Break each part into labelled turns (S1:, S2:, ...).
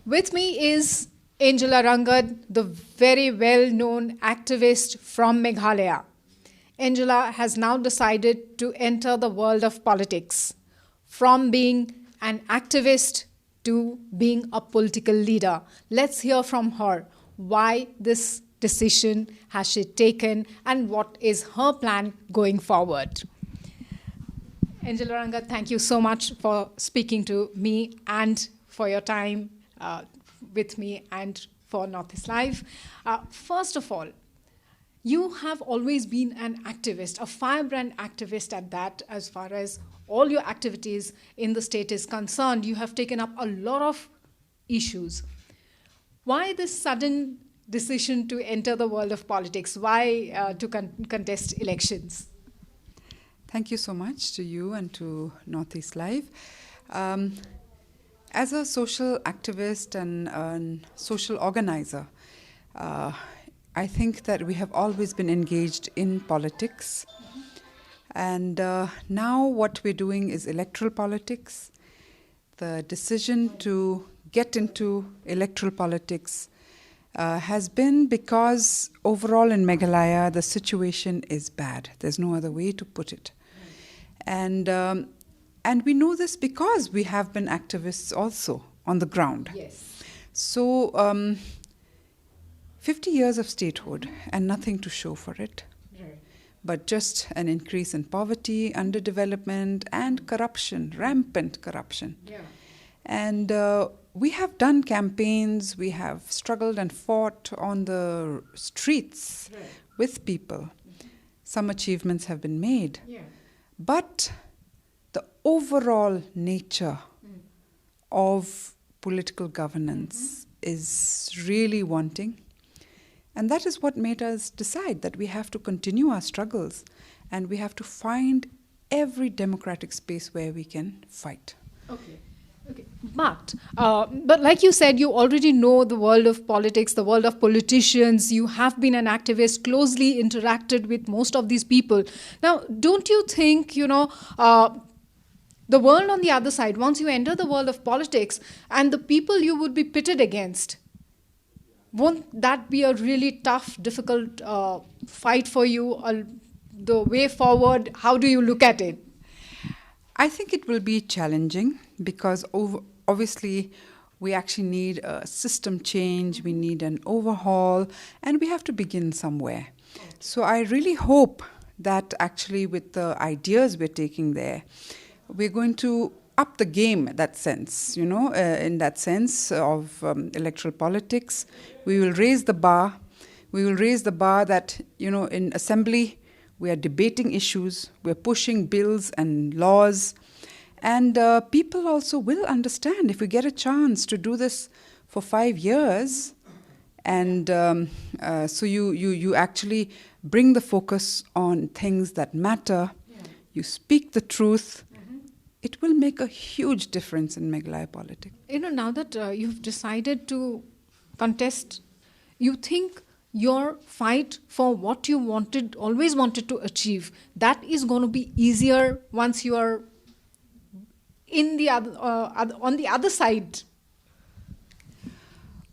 S1: With me is Angela Rangad, the very well-known activist from Meghalaya. Angela has now decided to enter the world of politics, from being an activist to being a political leader. Let's hear from her why this decision has she taken and what is her plan going forward. Angela Rangad, thank you so much for speaking to me and for your time with me and for Northeast Live. First of all, you have always been an activist, a firebrand activist at that, as far as all your activities in the state is concerned. You have taken up a lot of issues. Why this sudden decision to enter the world of politics? Why to contest elections?
S2: Thank you so much to you and to Northeast Live. As a social activist and a social organizer, I think that we have always been engaged in politics. And now what we're doing is electoral politics. The decision to get into electoral politics has been because overall in Meghalaya the situation is bad. There's no other way to put it. And we know this because we have been activists also on the ground.
S1: Yes.
S2: So 50 years of statehood and nothing to show for it.
S1: Right.
S2: But just an increase in poverty, underdevelopment, and corruption, rampant corruption.
S1: Yeah.
S2: And we have done campaigns, we have struggled and fought on the streets with people. Some achievements have been made.
S1: Yeah.
S2: But the overall nature of political governance is really wanting. And that is what made us decide that we have to continue our struggles and we have to find every democratic space where we can fight.
S1: Okay. Okay. But like you said, you already know the world of politics, the world of politicians. You have been an activist, closely interacted with most of these people. Now, don't you think, the world on the other side, once you enter the world of politics and the people you would be pitted against, won't that be a really tough, difficult fight for you? The way forward, how do you look at it?
S2: I think it will be challenging because obviously we actually need a system change, we need an overhaul, and we have to begin somewhere. So I really hope that actually with the ideas we're taking there, we're going to up the game in that sense, in that sense of electoral politics. We will raise the bar. We will raise the bar that, in assembly, we are debating issues, we're pushing bills and laws, and people also will understand if we get a chance to do this for 5 years, and so you actually bring the focus on things that matter, you speak the truth, it will make a huge difference in Meghalaya politics.
S1: Now that you've decided to contest, you think your fight for what you always wanted to achieve, that is going to be easier once you are in the on the other side?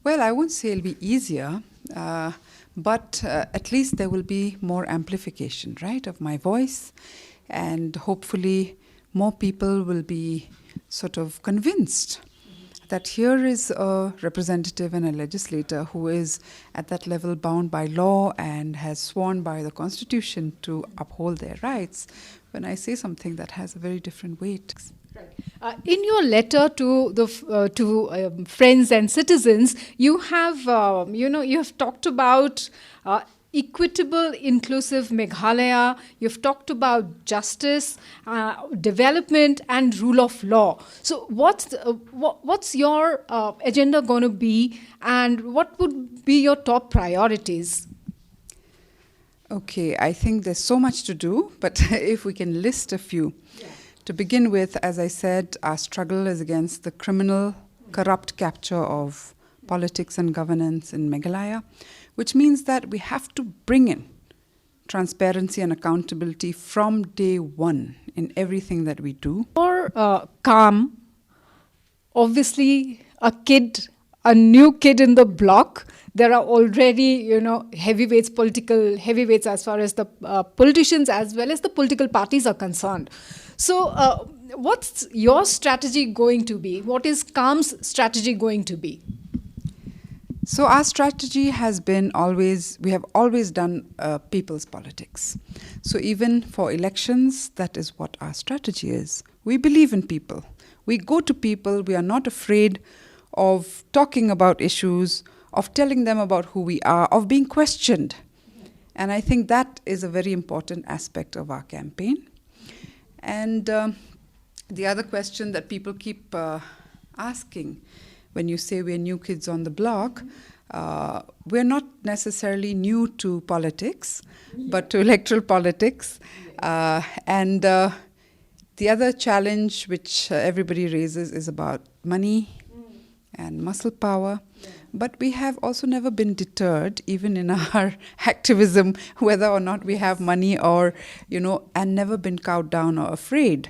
S2: Well, I won't say it'll be easier, but at least there will be more amplification, right, of my voice, and hopefully more people will be sort of convinced that here is a representative and a legislator who is at that level bound by law and has sworn by the Constitution to uphold their rights when I say something that has a very different weight.
S1: Right. In your letter to the friends and citizens, you have you have talked about equitable, inclusive Meghalaya. You've talked about justice, development, and rule of law. So, what's your agenda going to be, and what would be your top priorities?
S2: Okay, I think there's so much to do, but if we can list a few. Yeah. To begin with, as I said, our struggle is against the criminal, corrupt capture of politics and governance in Meghalaya, which means that we have to bring in transparency and accountability from day one in everything that we do.
S1: For calm, obviously a kid, a new kid in the block. There are already, heavyweights, political heavyweights, as far as the politicians as well as the political parties are concerned. So, what's your strategy going to be? What is 𝗏𝗏's strategy going to be?
S2: So our strategy has been we have always done people's politics. So even for elections, that is what our strategy is. We believe in people. We go to people. We are not afraid of talking about issues, of telling them about who we are, of being questioned. And I think that is a very important aspect of our campaign. And the other question that people keep asking, when you say we're new kids on the block, we're not necessarily new to politics, but to electoral politics. And the other challenge which everybody raises is about money and muscle power. But we have also never been deterred, even in our activism, whether or not we have money or, and never been cowed down or afraid.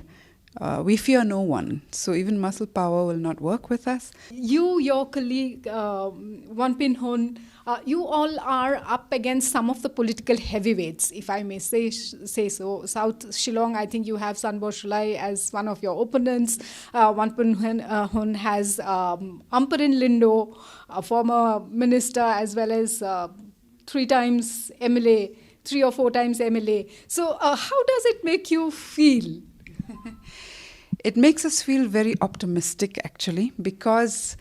S2: We fear no one. So even muscle power will not work with us.
S1: You, your colleague, 𝗏𝗏𝗏𝗏, you all are up against some of the political heavyweights, if I may say so. South Shillong, I think you have Sanbor Shullai as one of your opponents. 𝗏𝗏𝗏𝗏 has Ampareen Lyngdoh, a former minister, as well as 3 times MLA, 3 or 4 times MLA. So how does it make you feel?
S2: It makes us feel very optimistic, actually, because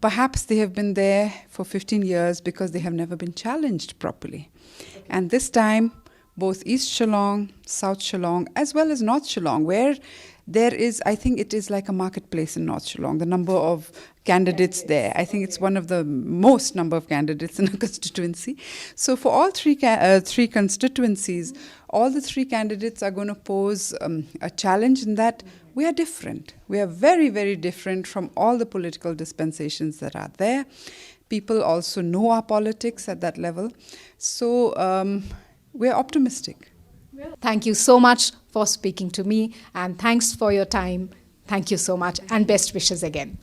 S2: perhaps they have been there for 15 years because they have never been challenged properly. Okay. And this time, both East Shillong, South Shillong, as well as North Shillong, where there is, I think it is like a marketplace in North Shillong, the number of candidates there. I think it's one of the most number of candidates in a constituency. So for all three constituencies, all the 3 candidates are going to pose a challenge in that we are different. We are very, very different from all the political dispensations that are there. People also know our politics at that level. So we're optimistic.
S1: Thank you so much for speaking to me, and thanks for your time. Thank you so much, and best wishes again.